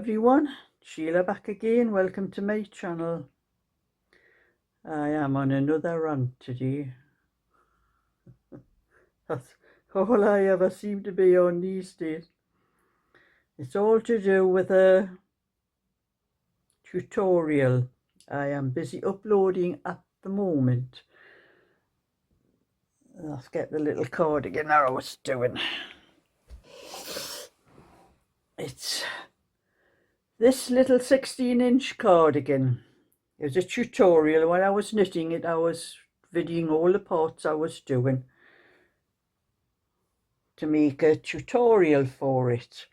everyone, Sheila back again. Welcome to my channel. I am on another rant today. That's all I ever seem to be on these days. It's all to do with a tutorial I am busy uploading at the moment. Let's get the little cardigan that I was doing. It's this little 16-inch cardigan. It was a tutorial. When I was knitting it, I was videoing all the parts I was doing to make a tutorial for it.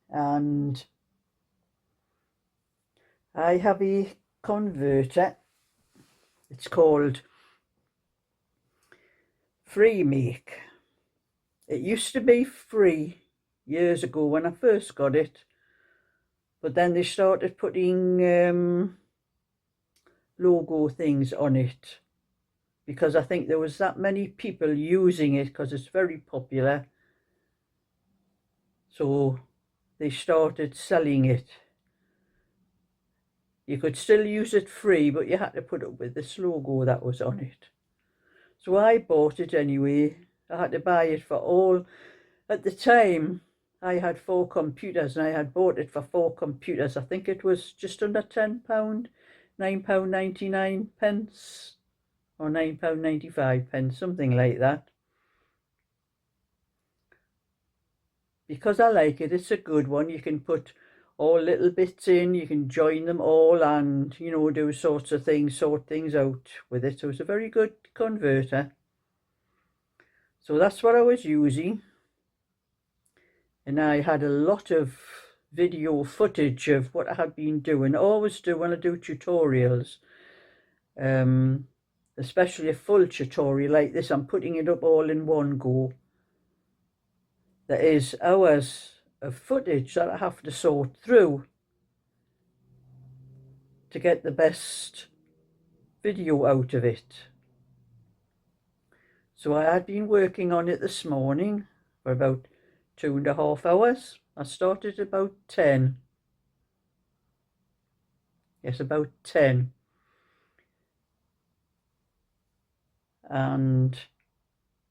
And I have a converter. It's called Free Make. It used to be free years ago when I first got it, but then they started putting logo things on it because I think there was that many people using it because it's very popular, so they started selling it. You could still use it free, but you had to put up with this logo that was on it. So I bought it anyway. I had to buy it for all. At the time, I had 4 computers and I had bought it for 4 computers. I think it was just under £10, £9.99 pence, or £9.95 pence, something like that. Because I like it, it's a good one. You can put all little bits in, you can join them all and, you know, do sorts of things, sort things out with it. So it's a very good converter. So that's what I was using. And I had a lot of video footage of what I had been doing. I always do when I do tutorials, especially a full tutorial like this. I'm putting it up all in one go. There is hours of footage that I have to sort through to get the best video out of it. So I had been working on it this morning for about 2.5 hours. I started about 10. Yes, about 10. And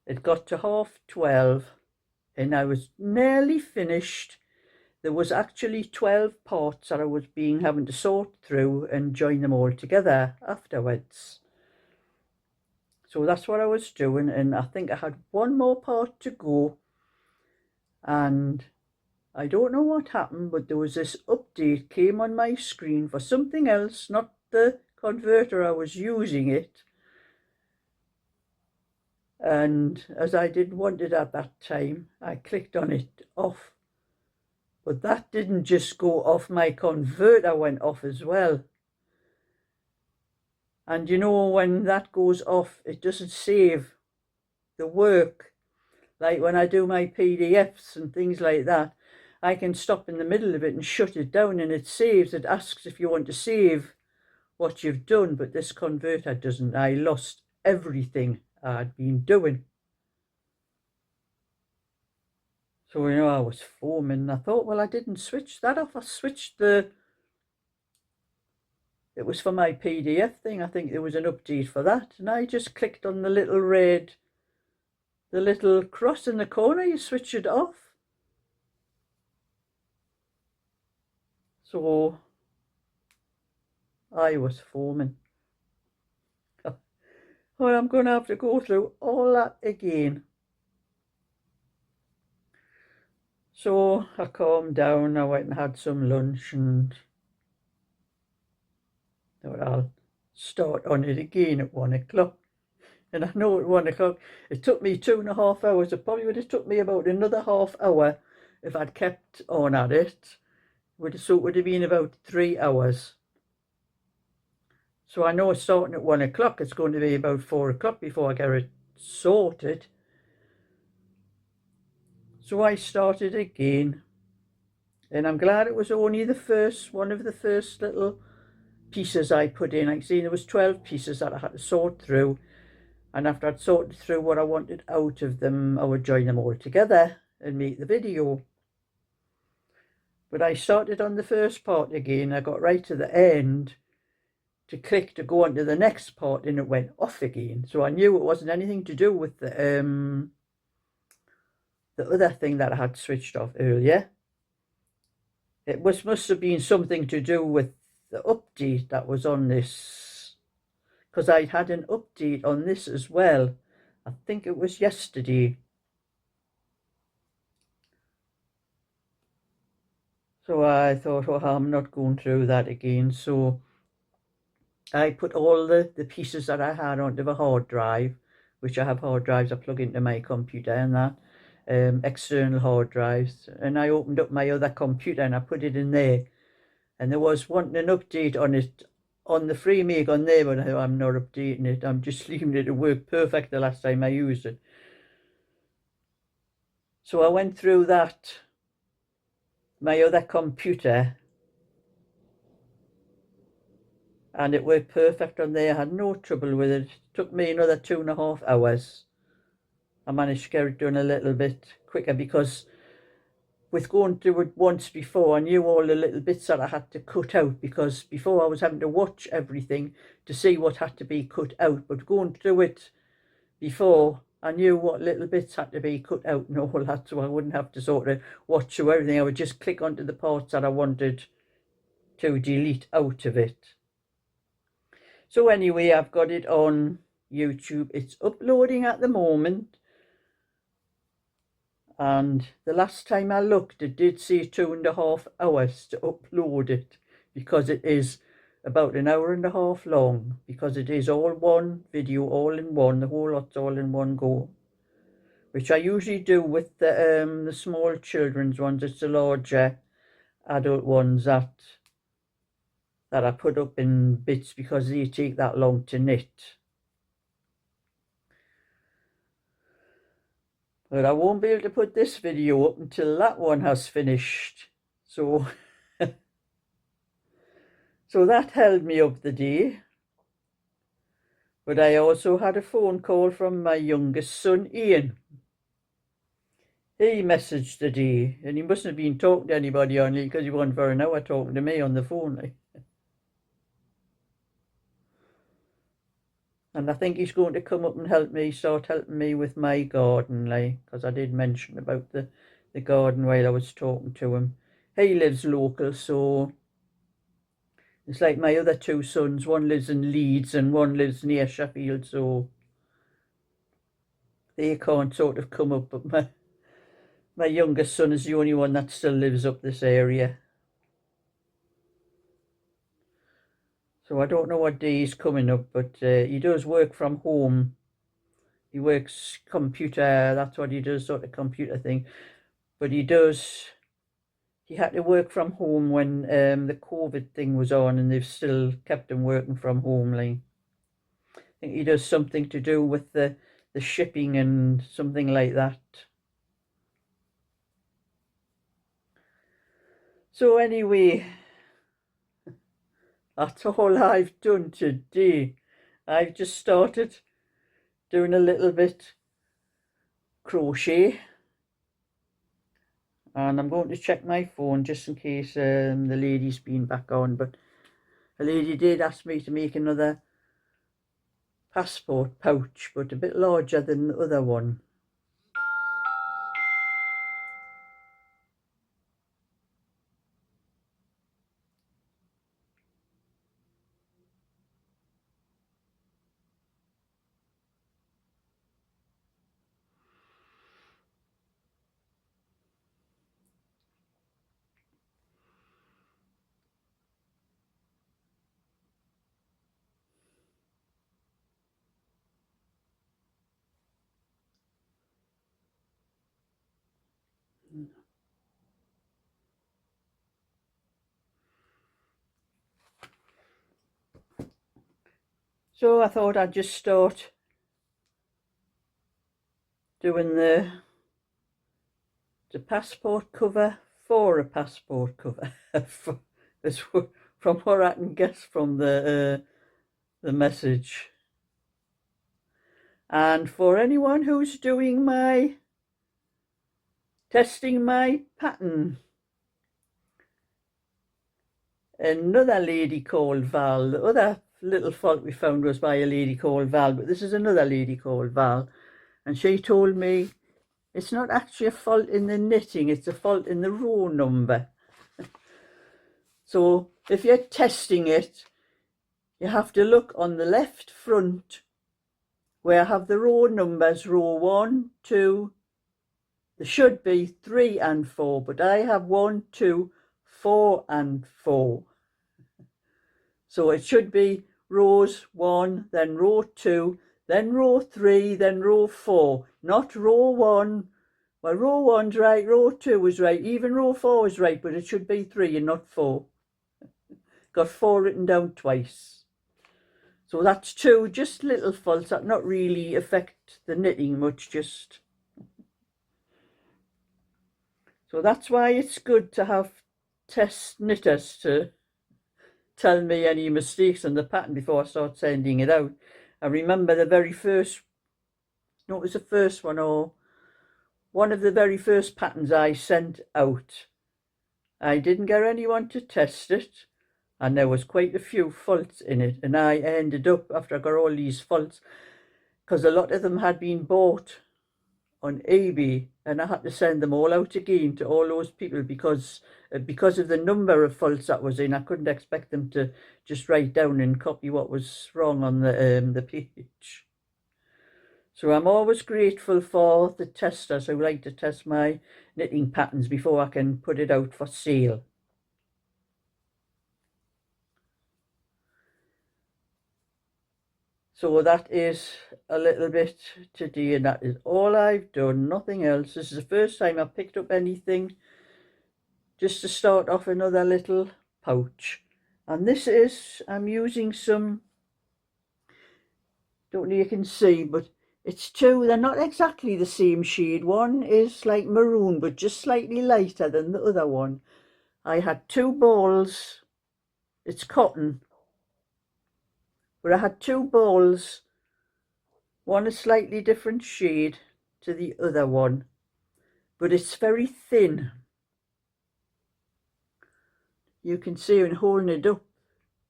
it got to 12:30 and I was nearly finished. There was actually 12 parts that I was having to sort through and join them all together afterwards. So that's what I was doing, and I think I had one more part to go. And I don't know what happened, but there was this update came on my screen for something else, not the converter I was using it. And as I didn't want it at that time, I clicked on it off. But that didn't just go off, my converter went off as well. And you know, when that goes off, it doesn't save the work. Like when I do my PDFs and things like that, I can stop in the middle of it and shut it down and it saves. It asks if you want to save what you've done, but this converter doesn't. I lost everything I'd been doing. So, you know, I was foaming and I thought, well, I didn't switch that off. I switched it was for my PDF thing. I think there was an update for that. And I just clicked on the little the little cross in the corner. You switch it off. So I was foaming. Well, I'm going to have to go through all that again. So I calmed down. I went and had some lunch and thought I'll start on it again at 1 o'clock. And I know at 1 o'clock, it took me 2.5 hours. It probably would have took me about another half hour if I'd kept on at it. So it would have been about 3 hours. So I know it's starting at 1 o'clock. It's going to be about 4 o'clock before I get it sorted. So I started again. And I'm glad it was only one of the first little pieces I put in. Like I say, there was 12 pieces that I had to sort through. And after I'd sorted through what I wanted out of them, I would join them all together and make the video. But I started on the first part again. I got right to the end to click to go on to the next part, and it went off again. So I knew it wasn't anything to do with the other thing that I had switched off earlier. It must have been something to do with the update that was on this, because I had an update on this as well. I think it was yesterday. So I thought, oh, I'm not going through that again. So I put all the pieces that I had onto the hard drive, which I have hard drives I plug into my computer and that, external hard drives. And I opened up my other computer and I put it in there. And there was wanting an update on it on the free make on there, but I'm not updating it. I'm just leaving it to work perfect the last time I used it. So I went through that, my other computer, and it worked perfect on there. I had no trouble with it. It took me another 2.5 hours. I managed to get it done a little bit quicker because with going through it once before, I knew all the little bits that I had to cut out, because before I was having to watch everything to see what had to be cut out. But going through it before, I knew what little bits had to be cut out and all that, so I wouldn't have to sort of watch through everything. I would just click onto the parts that I wanted to delete out of it. So anyway, I've got it on YouTube. It's uploading at the moment. And the last time I looked, it did say 2.5 hours to upload it, because it is about 1.5 hours long, because it is all one video, all in one, the whole lot's all in one go, which I usually do with the small children's ones. It's the larger adult ones that I put up in bits, because they take that long to knit. But I won't be able to put this video up until that one has finished. So, so that held me up the day. But I also had a phone call from my youngest son, Ian. He messaged today, and he mustn't have been talking to anybody only, because he went for an hour talking to me on the phone. And I think he's going to come up and start helping me with my garden, because I did mention about the garden while I was talking to him. He lives local, so it's like my other two sons. One lives in Leeds and one lives near Sheffield, so they can't sort of come up. But my youngest son is the only one that still lives up this area. So I don't know what day he's coming up, but he does work from home. He works computer, that's what he does, sort of computer thing. But he had to work from home when the COVID thing was on, and they've still kept him working from home. I think he does something to do with the shipping and something like that. So anyway, that's all I've done today. I've just started doing a little bit crochet, and I'm going to check my phone just in case the lady's been back on. But a lady did ask me to make another passport pouch, but a bit larger than the other one. So I thought I'd just start doing the passport cover for a passport cover. From what I can guess from the message. And for anyone who's testing my pattern, another lady called Val. The other little fault we found was by a lady called Val, but this is another lady called Val, and she told me it's not actually a fault in the knitting, it's a fault in the row number. So if you're testing it, you have to look on the left front where I have the row numbers, row 1, 2, there should be 3 and 4, but I have 1, 2, 4 and 4. So it should be rows 1, then row 2, then row 3, then row 4, not row 1. Well, row 1's right, row 2 is right, even row 4 is right, but it should be 3 and not 4. Got 4 written down twice. So that's 2 just little faults that not really affect the knitting much, just. So that's why it's good to have test knitters to tell me any mistakes on the pattern before I start sending it out. I remember the very first, no, it was the first one, or one of the very first patterns I sent out. I didn't get anyone to test it, and there was quite a few faults in it, and I ended up, after I got all these faults, because a lot of them had been bought on eBay, and I had to send them all out again to all those people because of the number of faults that was in. I couldn't expect them to just write down and copy what was wrong on the page. So I'm always grateful for the testers who like to test my knitting patterns before I can put it out for sale. So that is a little bit today, and that is all I've done, nothing else. This is the first time I've picked up anything, just to start off another little pouch. And this is, I'm using some, don't know if you can see, but it's 2, they're not exactly the same shade. One is like maroon, but just slightly lighter than the other one. I had 2 balls, it's cotton, but I had 2 balls, one a slightly different shade to the other one, but it's very thin. You can see when holding it up,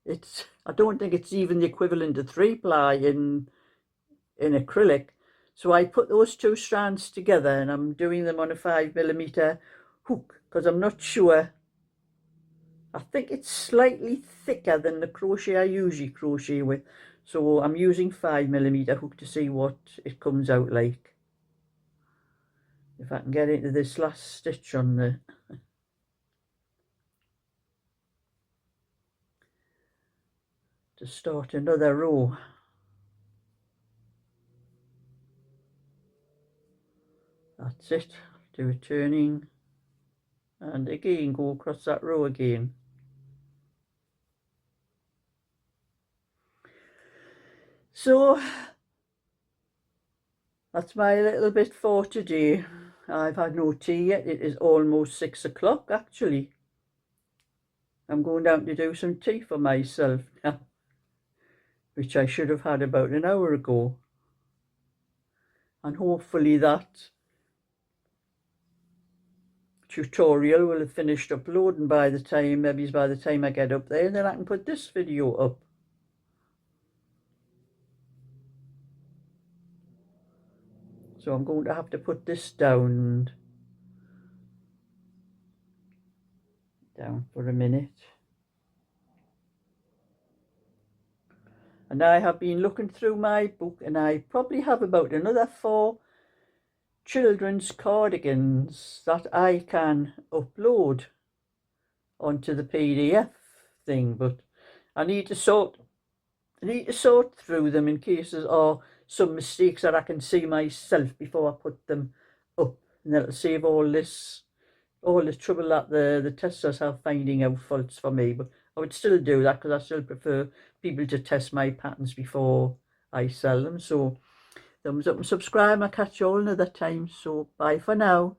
it's, I don't think it's even the equivalent to 3-ply in acrylic. So I put those 2 strands together, and I'm doing them on a 5mm hook because I'm not sure. I think it's slightly thicker than the crochet I usually crochet with, so I'm using 5mm hook to see what it comes out like. If I can get into this last stitch on the to start another row. That's it. Do a turning and again go across that row again. So that's my little bit for today. I've had no tea yet. It is almost 6 o'clock actually. I'm going down to do some tea for myself now, which I should have had about an hour ago. And hopefully that tutorial will have finished uploading by the time, maybe by the time I get up there, and then I can put this video up. So I'm going to have to put this down for a minute. And I have been looking through my book, and I probably have about another 4 children's cardigans that I can upload onto the PDF thing, but I need to sort through them in case there are some mistakes that I can see myself before I put them up, and that'll save all the trouble that the testers have finding out faults for me. But I would still do that because I still prefer people to test my patterns before I sell them. So thumbs up and subscribe. I'll catch you all another time. So bye for now.